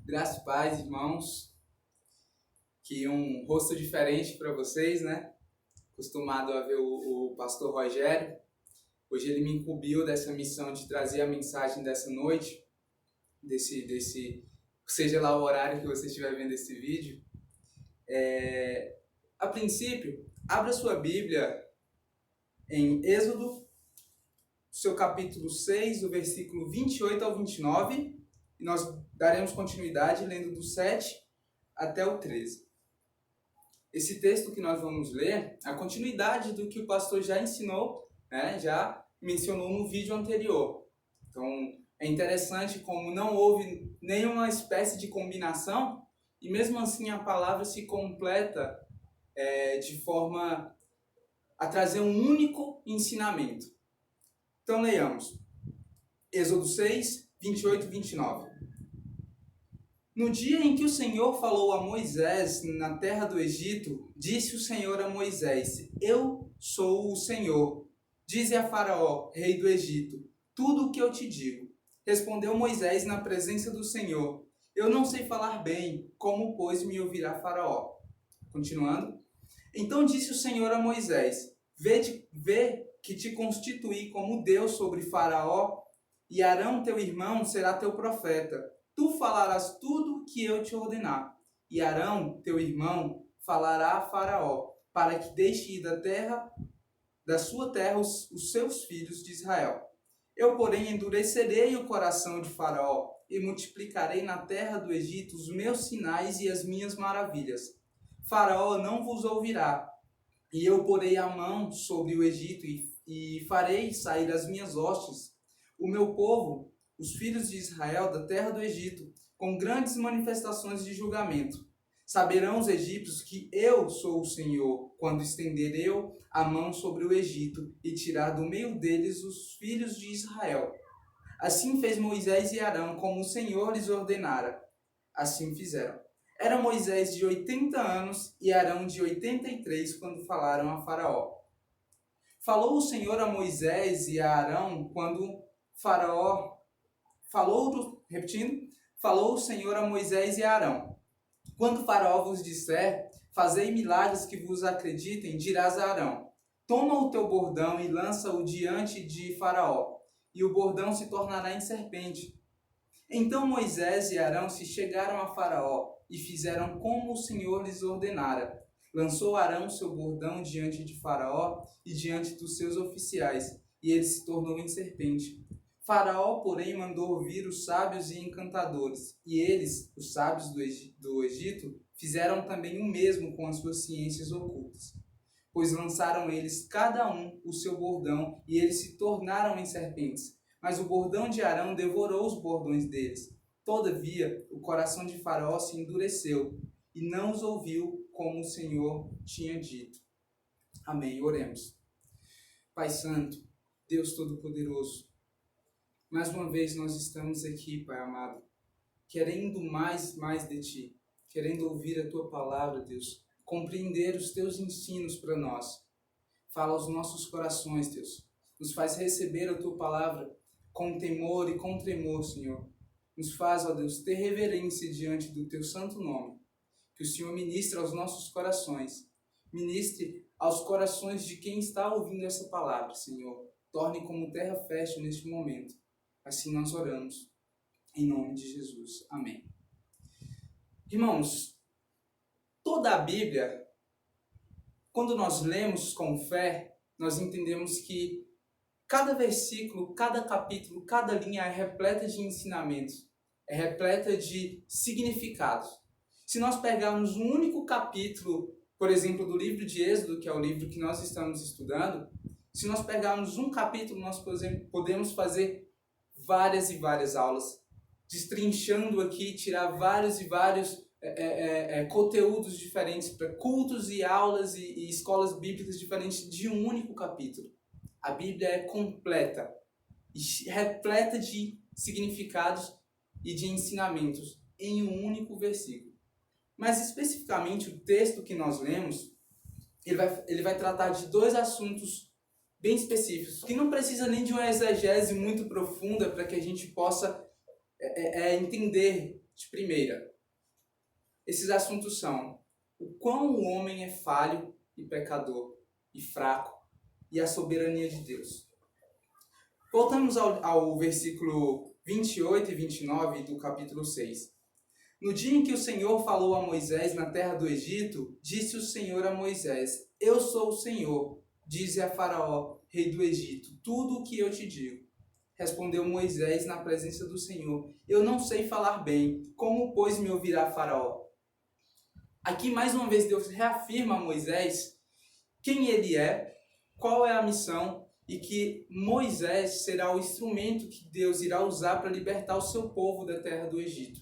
Graça e paz, irmãos. Que um rosto diferente para vocês, né? Acostumado a ver o pastor Rogério. Hoje ele me incumbiu dessa missão de trazer a mensagem dessa noite, seja lá o horário que você estiver vendo esse vídeo. A princípio, abra sua Bíblia em Êxodo, seu capítulo 6, do versículo 28 ao 29, e nós daremos continuidade lendo do 7 até o 13. Esse texto que nós vamos ler, a continuidade do que o pastor já ensinou, né, já mencionou no vídeo anterior. Então, é interessante como não houve nenhuma espécie de combinação, e mesmo assim a palavra se completa de forma a trazer um único ensinamento. Então, leiamos. Êxodo 6, 28 e 29. No dia em que o Senhor falou a Moisés na terra do Egito, disse o Senhor a Moisés: Eu sou o Senhor. Dize a Faraó, rei do Egito, tudo o que eu te digo. Respondeu Moisés na presença do Senhor: Eu não sei falar bem, como, pois, me ouvirá Faraó? Continuando. Então disse o Senhor a Moisés: Vê que te constituí como Deus sobre Faraó, e Arão, teu irmão, será teu profeta. Tu falarás tudo que eu te ordenar, e Arão, teu irmão, falará a Faraó, para que deixe ir da sua terra os seus filhos de Israel. Eu, porém, endurecerei o coração de Faraó, e multiplicarei na terra do Egito os meus sinais e as minhas maravilhas. Faraó não vos ouvirá, e eu porei a mão sobre o Egito, e farei sair as minhas hostes, o meu povo, os filhos de Israel, da terra do Egito, com grandes manifestações de julgamento. Saberão os egípcios que eu sou o Senhor, quando estender eu a mão sobre o Egito e tirar do meio deles os filhos de Israel. Assim fez Moisés e Arão, como o Senhor lhes ordenara. Assim fizeram. Era Moisés de 80 anos e Arão de 83 quando falaram a Faraó. Falou o Senhor a Moisés e a Arão quando Faraó falou o Senhor a Moisés e a Arão. Quando Faraó vos disser, fazei milagres que vos acreditem, dirás a Arão: Toma o teu bordão e lança-o diante de Faraó, e o bordão se tornará em serpente. Então Moisés e Arão se chegaram a Faraó e fizeram como o Senhor lhes ordenara. Lançou Arão seu bordão diante de Faraó e diante dos seus oficiais, e ele se tornou em serpente. Faraó, porém, mandou vir os sábios e encantadores, e eles, os sábios do Egito, fizeram também o mesmo com as suas ciências ocultas. Pois lançaram eles cada um o seu bordão, e eles se tornaram em serpentes. Mas o bordão de Arão devorou os bordões deles. Todavia, o coração de Faraó se endureceu, e não os ouviu como o Senhor tinha dito. Amém. Oremos. Pai Santo, Deus Todo-Poderoso, mais uma vez nós estamos aqui, Pai amado, querendo mais de Ti, querendo ouvir a Tua palavra, Deus, compreender os Teus ensinos para nós. Fala aos nossos corações, Deus. Nos faz receber a Tua palavra com temor e com tremor, Senhor. Nos faz, ó Deus, ter reverência diante do Teu santo nome. Que o Senhor ministre aos nossos corações. Ministre aos corações de quem está ouvindo essa palavra, Senhor. Torne como terra fértil neste momento. Assim nós oramos, em nome de Jesus. Amém. Irmãos, toda a Bíblia, quando nós lemos com fé, nós entendemos que cada versículo, cada capítulo, cada linha é repleta de ensinamentos, é repleta de significados. Se nós pegarmos um único capítulo, por exemplo, do livro de Êxodo, que é o livro que nós estamos estudando, se nós pegarmos um capítulo, nós podemos fazer várias e várias aulas, destrinchando aqui, tirar vários e vários conteúdos diferentes para cultos e aulas e escolas bíblicas diferentes de um único capítulo. A Bíblia é completa e repleta de significados e de ensinamentos em um único versículo. Mas especificamente o texto que nós lemos, ele vai tratar de dois assuntos bem específicos, que não precisa nem de uma exegese muito profunda para que a gente possa entender De primeira, esses assuntos são o quão o homem é falho e pecador e fraco e a soberania de Deus. Voltamos ao versículo 28 e 29 do capítulo 6. No dia em que o Senhor falou a Moisés na terra do Egito, disse o Senhor a Moisés: Eu sou o Senhor, dize a Faraó, rei do Egito, tudo o que eu te digo. Respondeu Moisés na presença do Senhor: Eu não sei falar bem, como, pois, me ouvirá Faraó? Aqui, mais uma vez, Deus reafirma a Moisés quem ele é, qual é a missão, e que Moisés será o instrumento que Deus irá usar para libertar o seu povo da terra do Egito.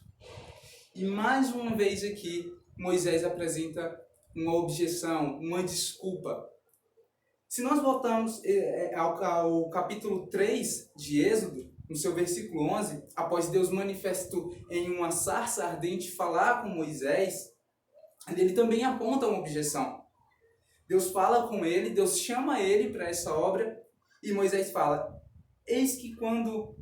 E mais uma vez aqui, Moisés apresenta uma objeção, uma desculpa. Se nós voltarmos ao capítulo 3 de Êxodo, no seu versículo 11, após Deus manifesto em uma sarça ardente falar com Moisés, ele também aponta uma objeção. Deus fala com ele, Deus chama ele para essa obra, e Moisés fala: eis que quando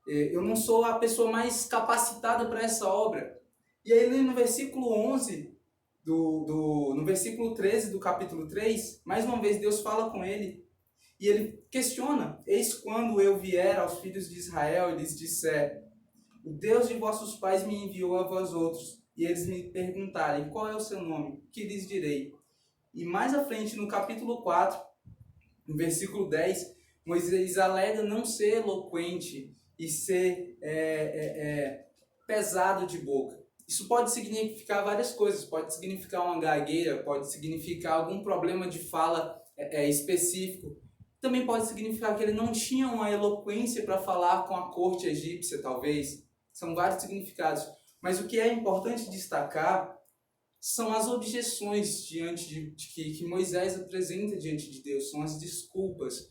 eu não sou a pessoa mais capacitada para essa obra. E aí no versículo 11, no versículo 13 do capítulo 3, mais uma vez Deus fala com ele, e ele questiona: eis quando eu vier aos filhos de Israel e lhes disser: o Deus de vossos pais me enviou a vós outros, e eles me perguntarem: qual é o seu nome? Que lhes direi? E mais à frente, no capítulo 4, no versículo 10, Moisés alega não ser eloquente e ser pesado de boca. Isso pode significar várias coisas. Pode significar uma gagueira, pode significar algum problema de fala específico. Também pode significar que ele não tinha uma eloquência para falar com a corte egípcia, talvez. São vários significados. Mas o que é importante destacar são as objeções que Moisés apresenta diante de Deus, são as desculpas,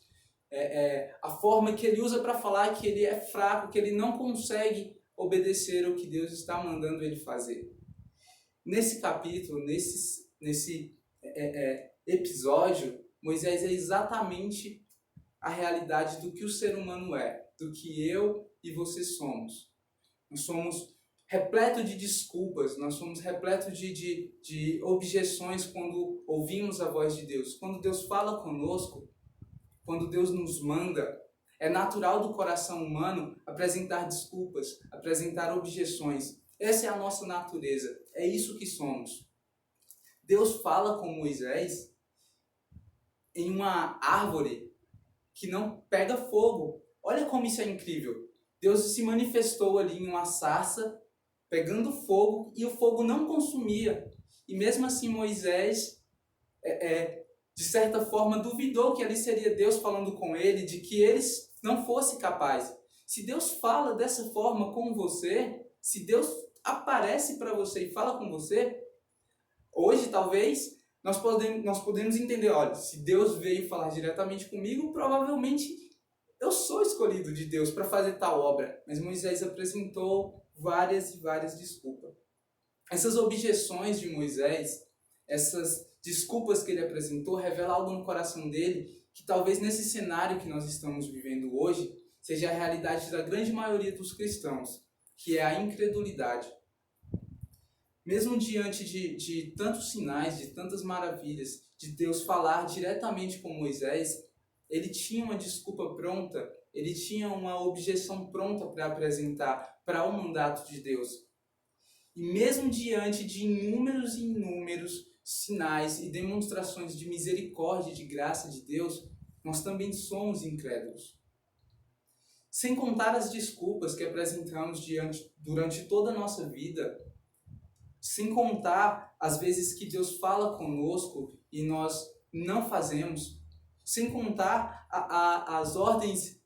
a forma que ele usa para falar que ele é fraco, que ele não consegue obedecer ao que Deus está mandando ele fazer. Nesse capítulo, nesse episódio, Moisés é exatamente a realidade do que o ser humano é, do que eu e você somos. Nós somos repleto de desculpas, nós somos repleto de objeções quando ouvimos a voz de Deus. Quando Deus fala conosco, quando Deus nos manda, é natural do coração humano apresentar desculpas, apresentar objeções. Essa é a nossa natureza, é isso que somos. Deus fala com Moisés em uma árvore que não pega fogo. Olha como isso é incrível. Deus se manifestou ali em uma sarça, pegando fogo, e o fogo não consumia. E mesmo assim Moisés, de certa forma, duvidou que ali seria Deus falando com ele, de que ele não fosse capaz. Se Deus fala dessa forma com você, se Deus aparece para você e fala com você, hoje talvez nós podemos entender, olha, se Deus veio falar diretamente comigo, provavelmente eu sou escolhido de Deus para fazer tal obra. Mas Moisés apresentou várias e várias desculpas. Essas objeções de Moisés, essas desculpas que ele apresentou, revelam algo no coração dele que talvez nesse cenário que nós estamos vivendo hoje seja a realidade da grande maioria dos cristãos, que é a incredulidade. Mesmo diante de tantos sinais, de tantas maravilhas, de Deus falar diretamente com Moisés, ele tinha uma desculpa pronta, ele tinha uma objeção pronta para apresentar para o mandato de Deus. E mesmo diante de inúmeros e inúmeros sinais e demonstrações de misericórdia e de graça de Deus, nós também somos incrédulos. Sem contar as desculpas que apresentamos durante toda a nossa vida, sem contar as vezes que Deus fala conosco e nós não fazemos, sem contar as ordens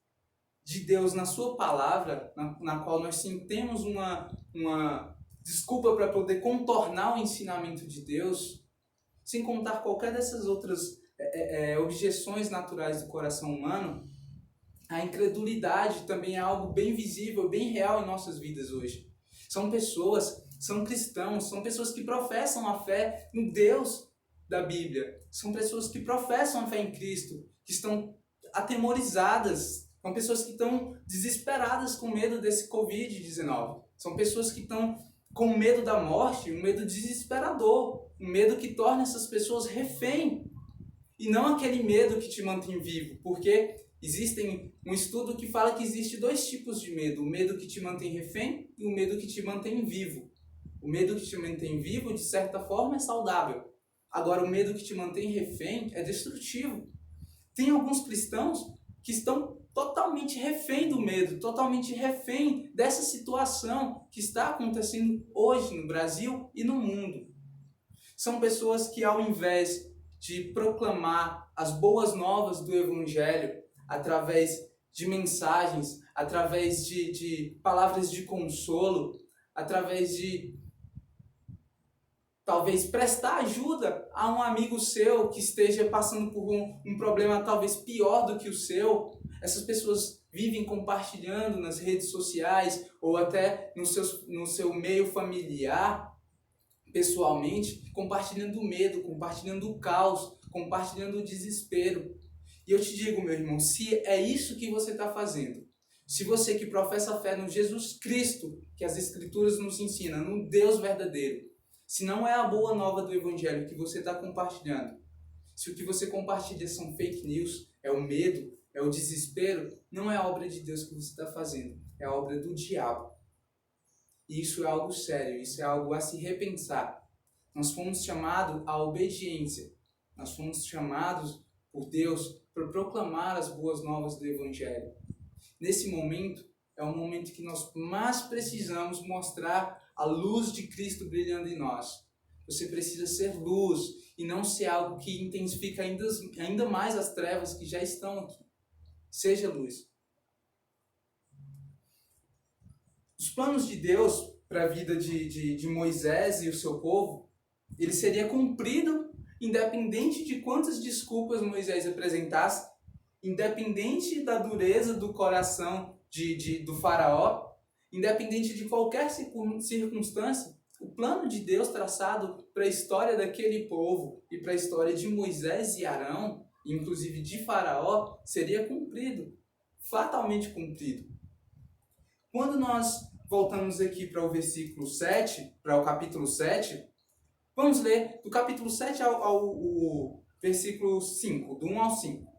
de Deus na sua palavra, na qual nós sim temos uma desculpa para poder contornar o ensinamento de Deus, sem contar qualquer dessas outras objeções naturais do coração humano, a incredulidade também é algo bem visível, bem real em nossas vidas hoje. São pessoas, são cristãos, são pessoas que professam a fé no Deus da Bíblia. São pessoas que professam a fé em Cristo, que estão atemorizadas São pessoas que estão desesperadas com medo desse Covid-19. São pessoas que estão com medo da morte, um medo desesperador, um medo que torna essas pessoas refém. E não aquele medo que te mantém vivo, porque existe um estudo que fala que existe dois tipos de medo: o medo que te mantém refém e o medo que te mantém vivo. O medo que te mantém vivo, de certa forma, é saudável. Agora, o medo que te mantém refém é destrutivo. Tem alguns cristãos que estão totalmente refém do medo, totalmente refém dessa situação que está acontecendo hoje no Brasil e no mundo. São pessoas que, ao invés de proclamar as boas novas do Evangelho através de mensagens, através de palavras de consolo, através de talvez prestar ajuda a um amigo seu que esteja passando por um problema talvez pior do que o seu. Essas pessoas vivem compartilhando nas redes sociais ou até no seu meio familiar, pessoalmente, compartilhando o medo, compartilhando o caos, compartilhando o desespero. E eu te digo, meu irmão, se é isso que você está fazendo, se você que professa a fé no Jesus Cristo, que as Escrituras nos ensinam, no Deus verdadeiro, se não é a boa nova do Evangelho que você está compartilhando, se o que você compartilha são fake news, é o medo, é o desespero, não é a obra de Deus que você está fazendo, é a obra do diabo. E isso é algo sério, isso é algo a se repensar. Nós fomos chamados à obediência, nós fomos chamados por Deus para proclamar as boas novas do Evangelho. Nesse momento, é o momento que nós mais precisamos mostrar a luz de Cristo brilhando em nós. Você precisa ser luz e não ser algo que intensifica ainda mais as trevas que já estão aqui. Seja luz. Os planos de Deus para a vida de Moisés e o seu povo, ele seria cumprido independente de quantas desculpas Moisés apresentasse, independente da dureza do coração do faraó, independente de qualquer circunstância. O plano de Deus traçado para a história daquele povo e para a história de Moisés e Arão, inclusive de Faraó, seria cumprido, fatalmente cumprido. Quando nós voltamos aqui para o versículo 7, para o capítulo 7, vamos ler do capítulo 7 ao versículo 5, do 1 ao 5.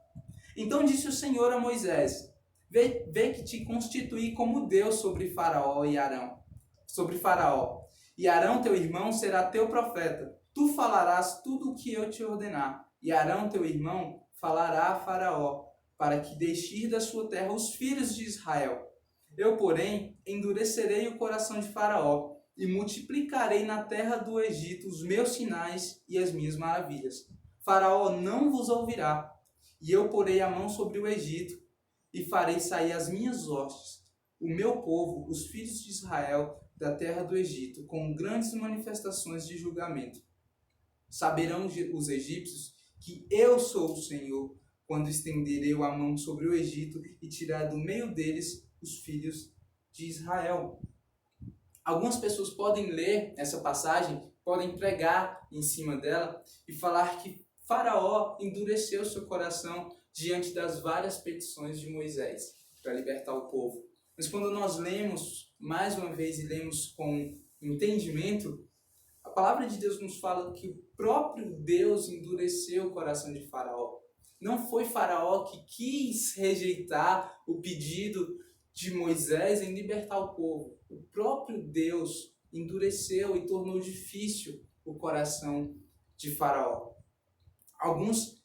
Então disse o Senhor a Moisés: Vê que te constituí como Deus sobre Faraó e Arão. Sobre Faraó. E Arão, teu irmão, será teu profeta. Tu falarás tudo o que eu te ordenar. E Arão, teu irmão, falará a Faraó, para que deixe ir da sua terra os filhos de Israel. Eu, porém, endurecerei o coração de Faraó, e multiplicarei na terra do Egito os meus sinais e as minhas maravilhas. Faraó não vos ouvirá, e eu porei a mão sobre o Egito, e farei sair as minhas hostes, o meu povo, os filhos de Israel, da terra do Egito, com grandes manifestações de julgamento. Saberão os egípcios que eu sou o Senhor, quando estenderei a mão sobre o Egito e tirar do meio deles os filhos de Israel. Algumas pessoas podem ler essa passagem, podem pregar em cima dela e falar que Faraó endureceu seu coração diante das várias petições de Moisés para libertar o povo. Mas quando nós lemos, mais uma vez, e lemos com entendimento, a palavra de Deus nos fala que o próprio Deus endureceu o coração de Faraó. Não foi Faraó que quis rejeitar o pedido de Moisés em libertar o povo. O próprio Deus endureceu e tornou difícil o coração de Faraó. Alguns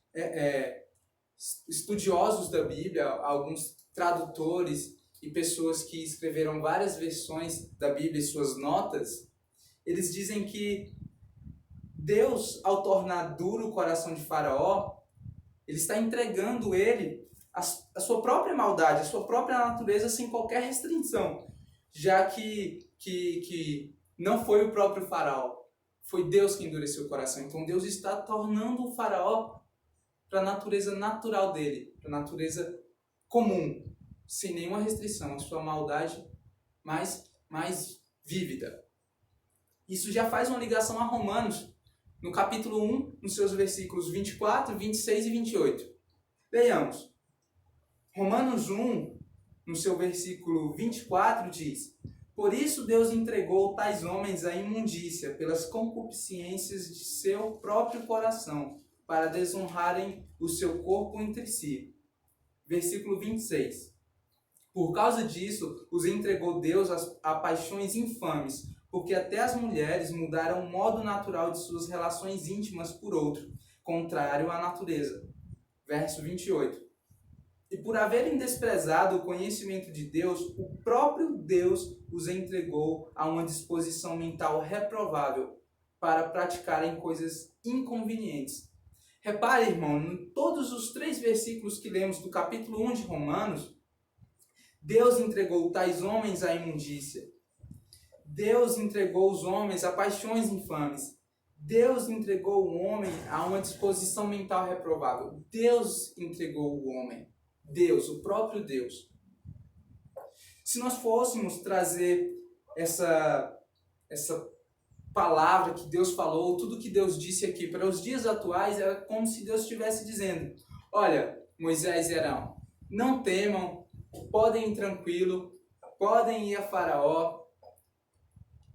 estudiosos da Bíblia, alguns tradutores e pessoas que escreveram várias versões da Bíblia e suas notas, eles dizem que Deus, ao tornar duro o coração de Faraó, ele está entregando ele a sua própria maldade, a sua própria natureza sem qualquer restrição, já que não foi o próprio Faraó, foi Deus que endureceu o coração. Então Deus está tornando o Faraó para a natureza natural dele, para a natureza comum, sem nenhuma restrição, a sua maldade mais vívida. Isso já faz uma ligação a Romanos, no capítulo 1, nos seus versículos 24, 26 e 28. Leiamos. Romanos 1, no seu versículo 24, diz: Por isso Deus entregou tais homens à imundícia, pelas concupiscências de seu próprio coração, para desonrarem o seu corpo entre si. Versículo 26. Por causa disso, os entregou Deus a paixões infames, porque até as mulheres mudaram o modo natural de suas relações íntimas por outro, contrário à natureza. Verso 28. E por haverem desprezado o conhecimento de Deus, o próprio Deus os entregou a uma disposição mental reprovável para praticarem coisas inconvenientes. Repare, irmão, em todos os 3 versículos que lemos do capítulo 1 de Romanos, Deus entregou tais homens à imundícia. Deus entregou os homens a paixões infames. Deus entregou o homem a uma disposição mental reprovável. Deus entregou o homem. Deus, o próprio Deus. Se nós fôssemos trazer essa palavra que Deus falou, tudo que Deus disse aqui para os dias atuais, era como se Deus estivesse dizendo: olha, Moisés e Arão, não temam, podem ir tranquilo, podem ir a Faraó,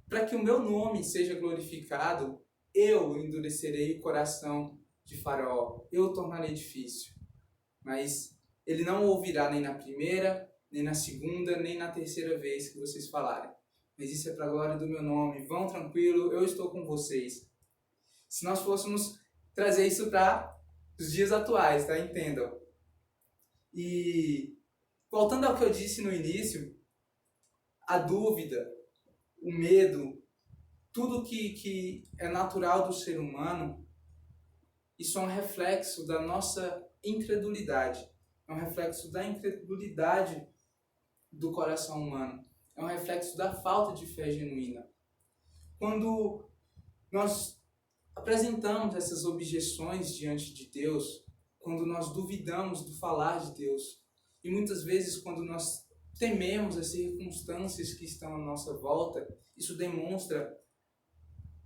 para que o meu nome seja glorificado, eu endurecerei o coração de Faraó, eu o tornarei difícil. Mas ele não ouvirá nem na primeira, nem na segunda, nem na terceira vez que vocês falarem. Mas isso é para a glória do meu nome. Vão tranquilo, eu estou com vocês. Se nós fôssemos trazer isso para os dias atuais, tá? Entendam. E voltando ao que eu disse no início, a dúvida, o medo, tudo que é natural do ser humano, isso é um reflexo da nossa incredulidade. É um reflexo da incredulidade do coração humano. É um reflexo da falta de fé genuína. Quando nós apresentamos essas objeções diante de Deus, quando nós duvidamos do falar de Deus, e muitas vezes quando nós tememos as circunstâncias que estão à nossa volta, isso demonstra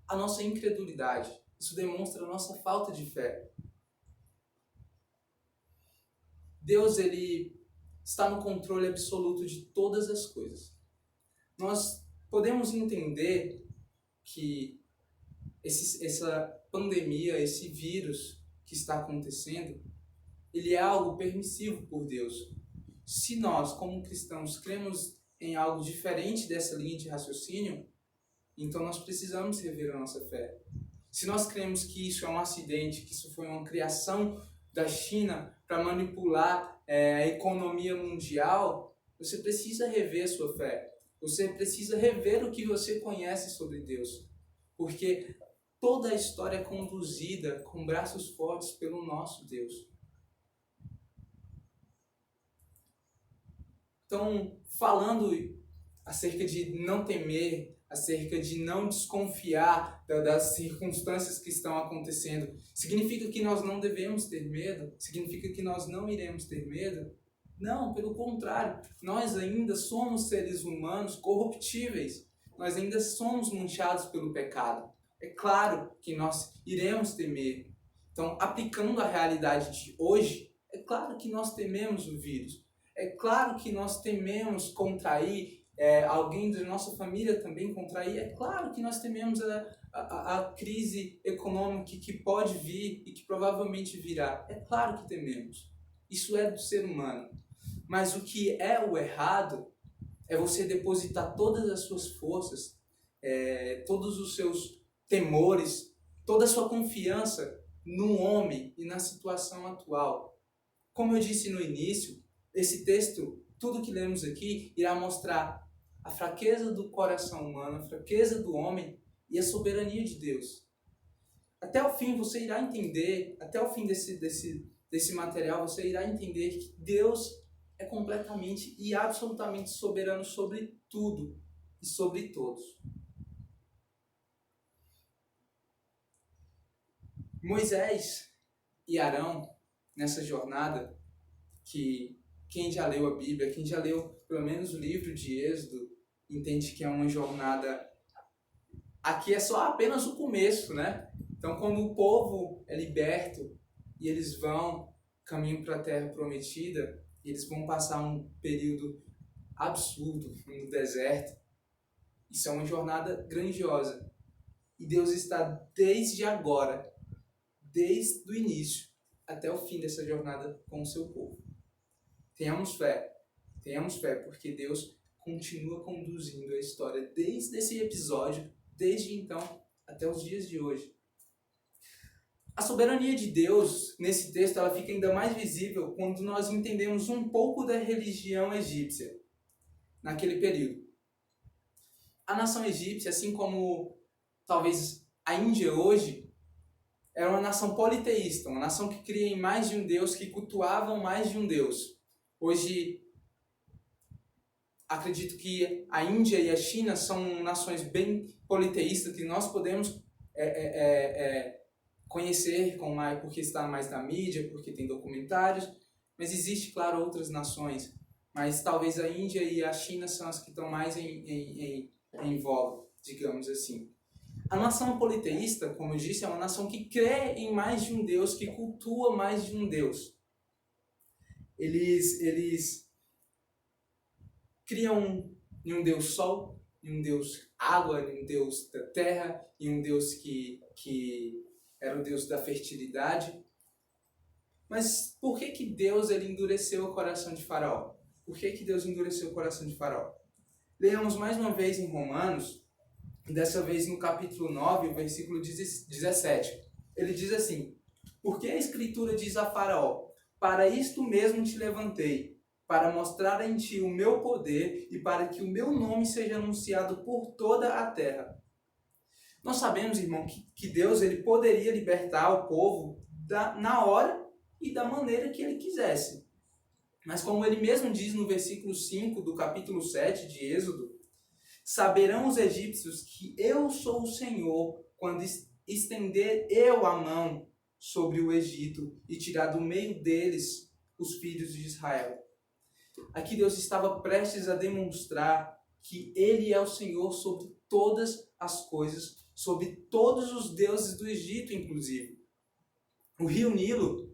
a nossa incredulidade, isso demonstra a nossa falta de fé. Deus, ele está no controle absoluto de todas as coisas. Nós podemos entender que essa pandemia, esse vírus que está acontecendo, ele é algo permissivo por Deus. Se nós, como cristãos, cremos em algo diferente dessa linha de raciocínio, então nós precisamos rever a nossa fé. Se nós cremos que isso é um acidente, que isso foi uma criação da China para manipular a economia mundial, você precisa rever sua fé. Você precisa rever o que você conhece sobre Deus. Porque toda a história é conduzida com braços fortes pelo nosso Deus. Então, falando acerca de não temer, acerca de não desconfiar das circunstâncias que estão acontecendo, significa que nós não devemos ter medo? Significa que nós não iremos ter medo? Não, pelo contrário, nós ainda somos seres humanos corruptíveis, nós ainda somos manchados pelo pecado. É claro que nós iremos temer. Então, aplicando a realidade de hoje, é claro que nós tememos o vírus, é claro que nós tememos contrair, alguém da nossa família também contrair, é claro que nós tememos a crise econômica que pode vir e que provavelmente virá, é claro que tememos. Isso é do ser humano. Mas o que é o errado é você depositar todas as suas forças, todos os seus temores, toda a sua confiança no homem e na situação atual. Como eu disse no início, esse texto, tudo que lemos aqui, irá mostrar a fraqueza do coração humano, a fraqueza do homem e a soberania de Deus. Até o fim você irá entender, até o fim desse material, você irá entender que Deus é completamente e absolutamente soberano sobre tudo e sobre todos. Moisés e Arão, nessa jornada, que quem já leu a Bíblia, quem já leu pelo menos o livro de Êxodo, entende que é uma jornada... Aqui é só apenas o começo, né? Então, quando o povo é liberto e eles vão caminho para a Terra Prometida, Eles vão passar um período absurdo no deserto. Isso é uma jornada grandiosa. E Deus está desde agora, desde o início, até o fim dessa jornada com o seu povo. Tenhamos fé, porque Deus continua conduzindo a história desde esse episódio, desde então até os dias de hoje. A soberania de Deus, nesse texto, ela fica ainda mais visível quando nós entendemos um pouco da religião egípcia, naquele período. A nação egípcia, assim como talvez a Índia hoje, era uma nação politeísta, uma nação que cria em mais de um Deus, que cultuavam mais de um Deus. Hoje, acredito que a Índia e a China são nações bem politeístas, que nós podemos conhecer com mais, porque está mais na mídia, porque tem documentários, mas existe, claro, outras nações, mas talvez a Índia e a China são as que estão mais em voga, digamos assim. A nação politeísta, como eu disse, é uma nação que crê em mais de um Deus, que cultua mais de um Deus. Eles criam em um Deus sol, em um Deus água, em um Deus da terra, em um Deus que era o Deus da fertilidade. Mas por que Deus ele endureceu o coração de Faraó? Por que Deus endureceu o coração de Faraó? Leamos mais uma vez em Romanos, dessa vez no capítulo 9, o versículo 17. Ele diz assim: porque a Escritura diz a Faraó: para isto mesmo te levantei, para mostrar em ti o meu poder e para que o meu nome seja anunciado por toda a terra. Nós sabemos, irmão, que Deus ele poderia libertar o povo na hora e da maneira que ele quisesse. Mas como ele mesmo diz no versículo 5 do capítulo 7 de Êxodo: saberão os egípcios que eu sou o Senhor, quando estender eu a mão sobre o Egito e tirar do meio deles os filhos de Israel. Aqui Deus estava prestes a demonstrar que ele é o Senhor sobre todas as coisas, sobre todos os deuses do Egito, inclusive. O rio Nilo,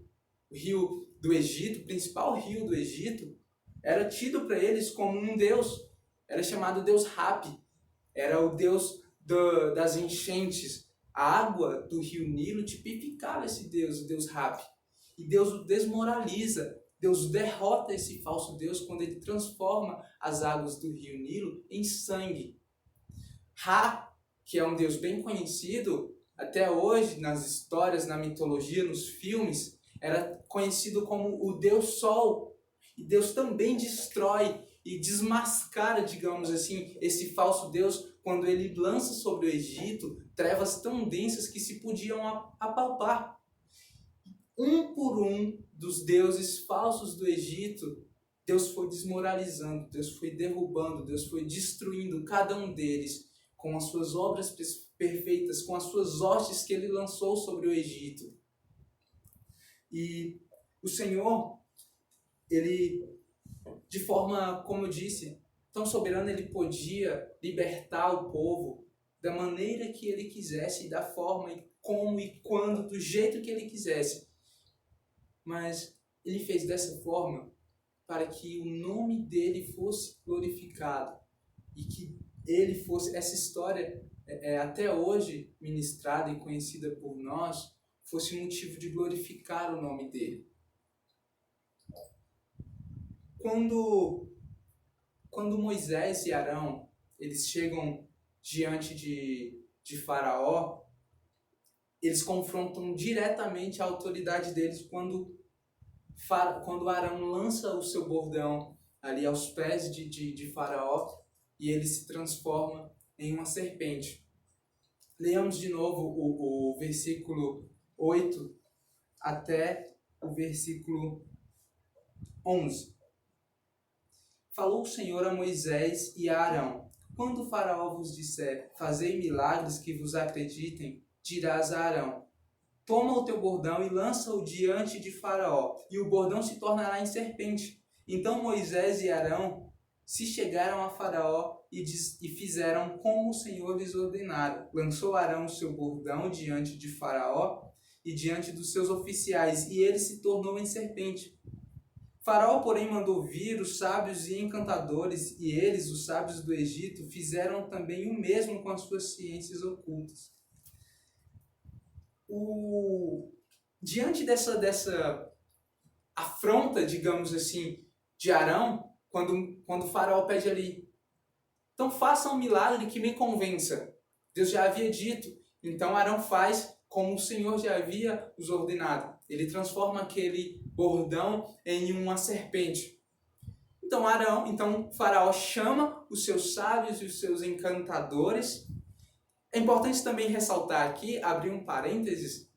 o rio do Egito, o principal rio do Egito, era tido para eles como um deus. Era chamado Deus Hapi. Era o deus das enchentes. A água do rio Nilo tipificava esse deus, o Deus Hapi. E Deus o desmoraliza. Deus derrota esse falso Deus quando ele transforma as águas do rio Nilo em sangue. Ra, que é um Deus bem conhecido, até hoje nas histórias, na mitologia, nos filmes, era conhecido como o Deus Sol. E Deus também destrói e desmascara, digamos assim, esse falso Deus quando ele lança sobre o Egito trevas tão densas que se podiam apalpar. Um por um dos deuses falsos do Egito, Deus foi desmoralizando, Deus foi derrubando, Deus foi destruindo cada um deles com as suas obras perfeitas, com as suas hostes que ele lançou sobre o Egito. E o Senhor, ele, de forma, como eu disse, tão soberano, ele podia libertar o povo da maneira que ele quisesse, da forma e como e quando, do jeito que ele quisesse. Mas ele fez dessa forma para que o nome dele fosse glorificado e que ele fosse, essa história até hoje ministrada e conhecida por nós, fosse motivo de glorificar o nome dele. Quando Moisés e Arão eles chegam diante de Faraó, eles confrontam diretamente a autoridade deles quando Arão lança o seu bordão ali aos pés de Faraó e ele se transforma em uma serpente. Leamos de novo o versículo 8 até o versículo 11. Falou o Senhor a Moisés e a Arão: quando o Faraó vos disser, fazei milagres que vos acreditem, dirás a Arão: toma o teu bordão e lança-o diante de Faraó, e o bordão se tornará em serpente. Então Moisés e Arão se chegaram a Faraó e fizeram como o Senhor lhes ordenara. Lançou Arão o seu bordão diante de Faraó e diante dos seus oficiais, e ele se tornou em serpente. Faraó, porém, mandou vir os sábios e encantadores, e eles, os sábios do Egito, fizeram também o mesmo com as suas ciências ocultas. Diante dessa afronta, digamos assim, de Arão, quando Faraó pede ali, então faça um milagre que me convença. Deus já havia dito, então Arão faz como o Senhor já havia os ordenado. Ele transforma aquele bordão em uma serpente. Então Faraó chama os seus sábios e os seus encantadores. É importante também ressaltar aqui, abrir um parênteses,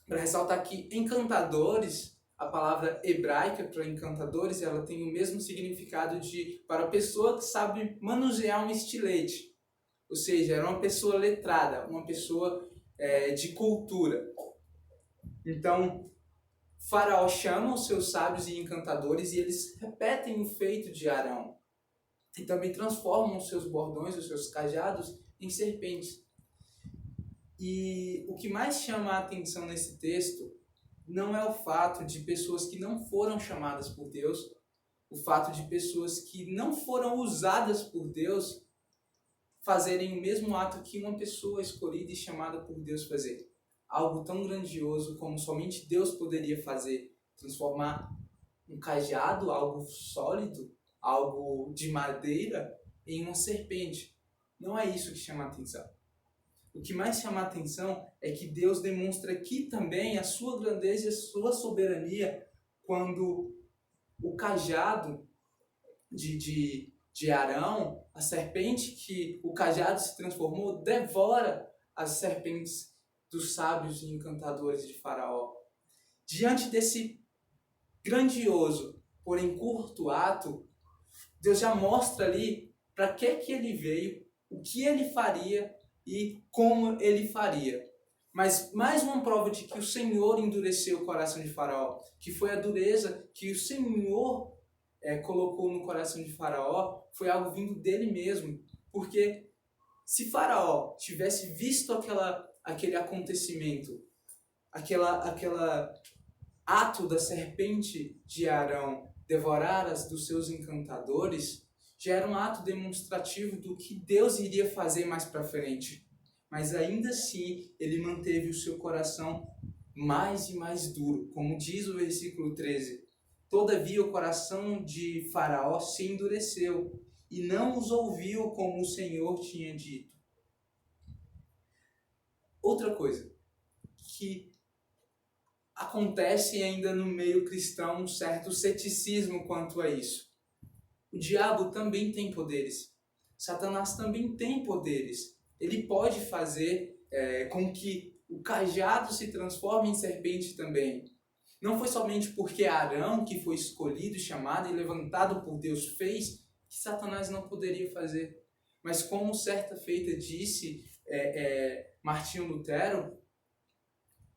para ressaltar que encantadores, a palavra hebraica para encantadores, ela tem o mesmo significado para a pessoa que sabe manusear um estilete. Ou seja, era uma pessoa letrada, uma pessoa de cultura. Então, Faraó chama os seus sábios e encantadores e eles repetem o feito de Arão. E também transformam os seus bordões, os seus cajados, em serpentes. E o que mais chama a atenção nesse texto não é o fato de pessoas que não foram chamadas por Deus, o fato de pessoas que não foram usadas por Deus fazerem o mesmo ato que uma pessoa escolhida e chamada por Deus fazer. Algo tão grandioso como somente Deus poderia fazer, transformar um cajado, algo sólido, algo de madeira, em uma serpente. Não é isso que chama a atenção. O que mais chama a atenção é que Deus demonstra aqui também a sua grandeza e a sua soberania quando o cajado de Arão, a serpente que o cajado se transformou, devora as serpentes dos sábios e encantadores de Faraó. Diante desse grandioso, porém curto ato, Deus já mostra ali para que ele veio, o que ele faria e como ele faria. Mas mais uma prova de que o Senhor endureceu o coração de Faraó, que foi a dureza que o Senhor colocou no coração de Faraó, foi algo vindo dele mesmo. Porque se Faraó tivesse visto aquele acontecimento, aquela ato da serpente de Arão devorar as dos seus encantadores, já era um ato demonstrativo do que Deus iria fazer mais para frente. Mas ainda assim, ele manteve o seu coração mais e mais duro. Como diz o versículo 13, todavia o coração de Faraó se endureceu e não os ouviu como o Senhor tinha dito. Outra coisa que acontece ainda no meio cristão um certo ceticismo quanto a isso. O diabo também tem poderes. Satanás também tem poderes. Ele pode fazer com que o cajado se transforme em serpente também. Não foi somente porque Arão, que foi escolhido, chamado e levantado por Deus, fez, que Satanás não poderia fazer. Mas como certa feita disse Martinho Lutero,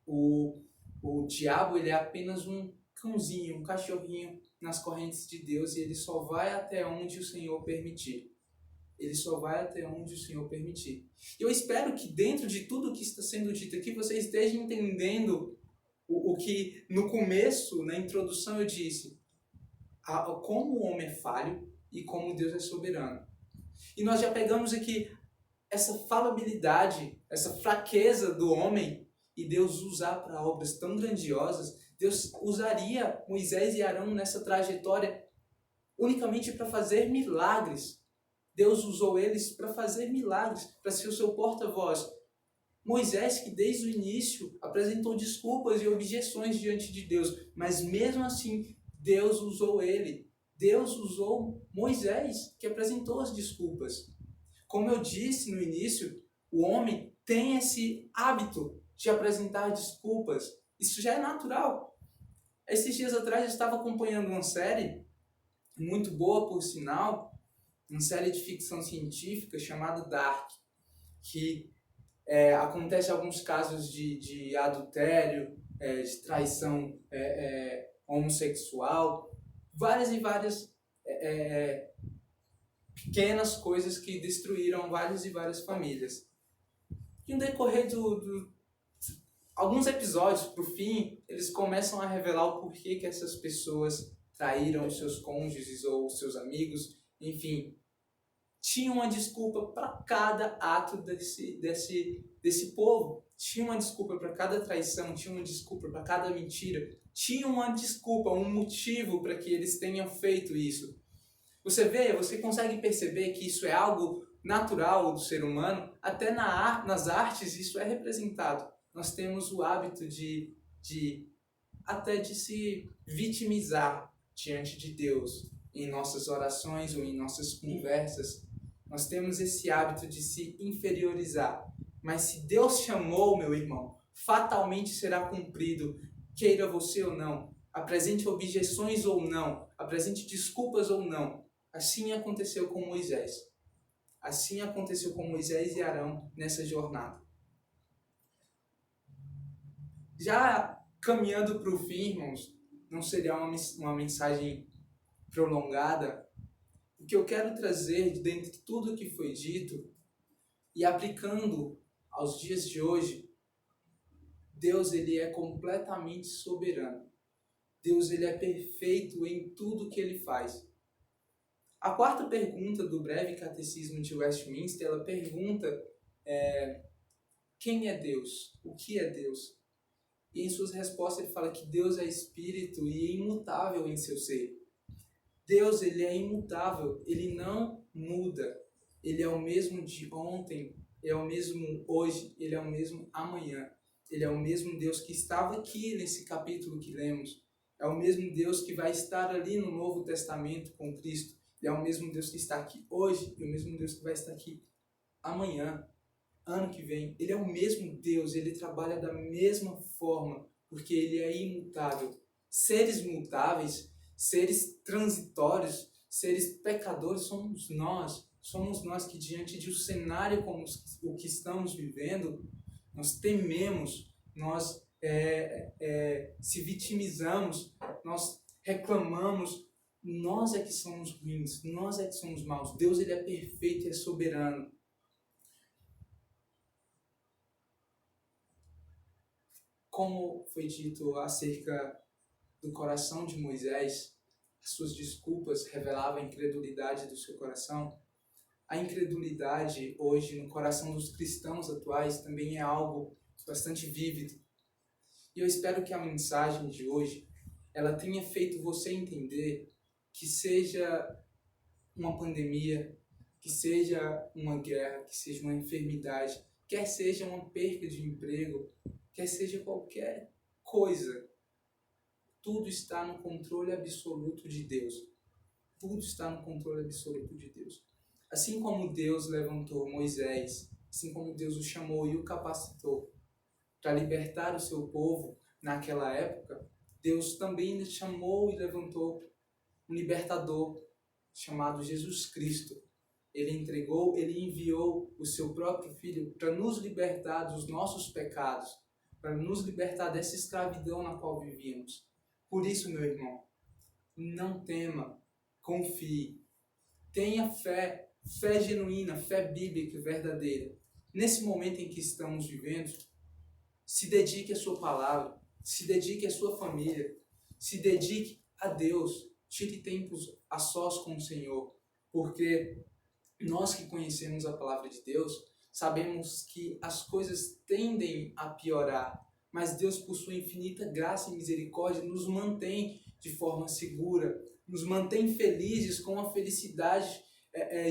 o diabo ele é apenas um cãozinho, um cachorrinho nas correntes de Deus, e ele só vai até onde o Senhor permitir. Ele só vai até onde o Senhor permitir. Eu espero que dentro de tudo que está sendo dito aqui, você esteja entendendo o que no começo, na introdução, eu disse. Como o homem é falho e como Deus é soberano. E nós já pegamos aqui essa falabilidade, essa fraqueza do homem, e Deus usar para obras tão grandiosas. Deus usaria Moisés e Arão nessa trajetória unicamente para fazer milagres. Deus usou eles para fazer milagres, para ser o seu porta-voz. Moisés, que desde o início apresentou desculpas e objeções diante de Deus, mas mesmo assim Deus usou ele. Deus usou Moisés, que apresentou as desculpas. Como eu disse no início, o homem tem esse hábito de apresentar desculpas. Isso já é natural. Esses dias atrás eu estava acompanhando uma série, muito boa por sinal, uma série de ficção científica chamada Dark, que acontece alguns casos de adultério, de traição homossexual, várias e várias pequenas coisas que destruíram várias e várias famílias. E no decorrer alguns episódios, por fim, eles começam a revelar o porquê que essas pessoas traíram os seus cônjuges ou os seus amigos, enfim, tinha uma desculpa para cada ato desse povo. Tinha uma desculpa para cada traição, tinha uma desculpa para cada mentira, tinha uma desculpa, um motivo para que eles tenham feito isso. Você consegue perceber que isso é algo natural do ser humano? Até nas artes isso é representado. Nós temos o hábito até de se vitimizar diante de Deus, em nossas orações ou em nossas conversas. Nós temos esse hábito de se inferiorizar. Mas se Deus chamou, meu irmão, fatalmente será cumprido, queira você ou não. Apresente objeções ou não, apresente desculpas ou não. Assim aconteceu com Moisés. Assim aconteceu com Moisés e Arão nessa jornada. Já caminhando para o fim, irmãos, não seria uma mensagem prolongada. O que eu quero trazer, dentre tudo que foi dito, e aplicando aos dias de hoje, Deus ele é completamente soberano. Deus ele é perfeito em tudo que ele faz. A quarta pergunta do breve catecismo de Westminster, ela pergunta quem é Deus? O que é Deus? E em suas respostas ele fala que Deus é espírito e é imutável em seu ser. Deus ele é imutável, ele não muda. Ele é o mesmo de ontem, é o mesmo hoje, ele é o mesmo amanhã. Ele é o mesmo Deus que estava aqui nesse capítulo que lemos. É o mesmo Deus que vai estar ali no Novo Testamento com Cristo. Ele é o mesmo Deus que está aqui hoje e o mesmo Deus que vai estar aqui amanhã, ano que vem. Ele é o mesmo Deus, ele trabalha da mesma forma, porque ele é imutável. Seres mutáveis, seres transitórios, seres pecadores somos nós. Somos nós que diante de um cenário como o que estamos vivendo, nós tememos, nós se vitimizamos, nós reclamamos. Nós é que somos ruins, nós é que somos maus. Deus ele é perfeito e é soberano. Como foi dito acerca do coração de Moisés, as suas desculpas revelavam a incredulidade do seu coração. A incredulidade hoje no coração dos cristãos atuais também é algo bastante vívido. E eu espero que a mensagem de hoje ela tenha feito você entender que seja uma pandemia, que seja uma guerra, que seja uma enfermidade, quer seja uma perda de emprego, quer seja qualquer coisa, tudo está no controle absoluto de Deus. Tudo está no controle absoluto de Deus. Assim como Deus levantou Moisés, assim como Deus o chamou e o capacitou para libertar o seu povo naquela época, Deus também chamou e levantou um libertador chamado Jesus Cristo. Ele enviou o seu próprio Filho para nos libertar dos nossos pecados, para nos libertar dessa escravidão na qual vivíamos. Por isso, meu irmão, não tema, confie, tenha fé, fé genuína, fé bíblica verdadeira. Nesse momento em que estamos vivendo, se dedique à sua palavra, se dedique à sua família, se dedique a Deus, tire tempos a sós com o Senhor, porque nós que conhecemos a palavra de Deus, sabemos que as coisas tendem a piorar, mas Deus, por sua infinita graça e misericórdia, nos mantém de forma segura, nos mantém felizes com uma felicidade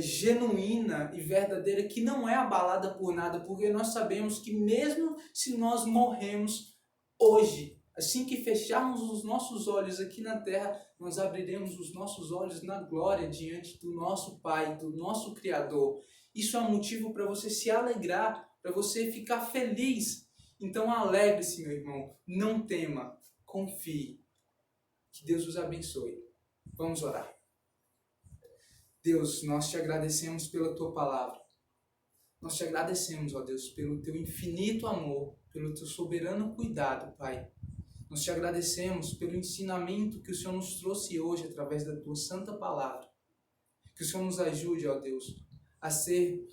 genuína e verdadeira, que não é abalada por nada, porque nós sabemos que mesmo se nós morremos hoje, assim que fecharmos os nossos olhos aqui na terra, nós abriremos os nossos olhos na glória diante do nosso Pai, do nosso Criador. Isso é um motivo para você se alegrar, para você ficar feliz. Então alegre-se, meu irmão, não tema, confie. Que Deus os abençoe. Vamos orar. Deus, nós te agradecemos pela tua palavra. Nós te agradecemos, ó Deus, pelo teu infinito amor, pelo teu soberano cuidado, Pai. Nós te agradecemos pelo ensinamento que o Senhor nos trouxe hoje através da tua santa palavra. Que o Senhor nos ajude, ó Deus, a ser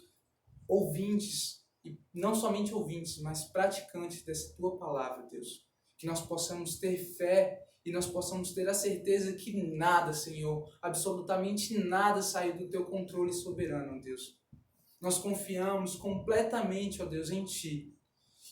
ouvintes, e não somente ouvintes, mas praticantes dessa tua palavra, Deus. Que nós possamos ter fé e nós possamos ter a certeza que nada, Senhor, absolutamente nada saiu do teu controle soberano, ó Deus. Nós confiamos completamente, ó Deus, em Ti.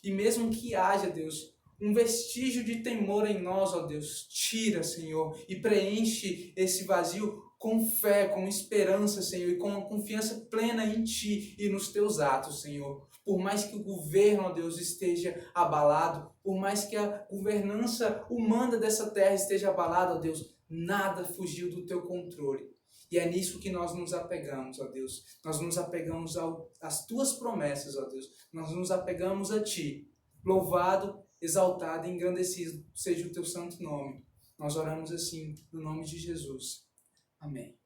E mesmo que haja, Deus, um vestígio de temor em nós, ó Deus, tira, Senhor, e preenche esse vazio com fé, com esperança, Senhor, e com uma confiança plena em Ti e nos Teus atos, Senhor. Por mais que o governo, ó Deus, esteja abalado, por mais que a governança humana dessa terra esteja abalada, ó Deus, nada fugiu do Teu controle. E é nisso que nós nos apegamos, ó Deus. Nós nos apegamos às Tuas promessas, ó Deus. Nós nos apegamos a Ti. Louvado, exaltado e engrandecido seja o Teu santo nome. Nós oramos assim, no nome de Jesus. Amém.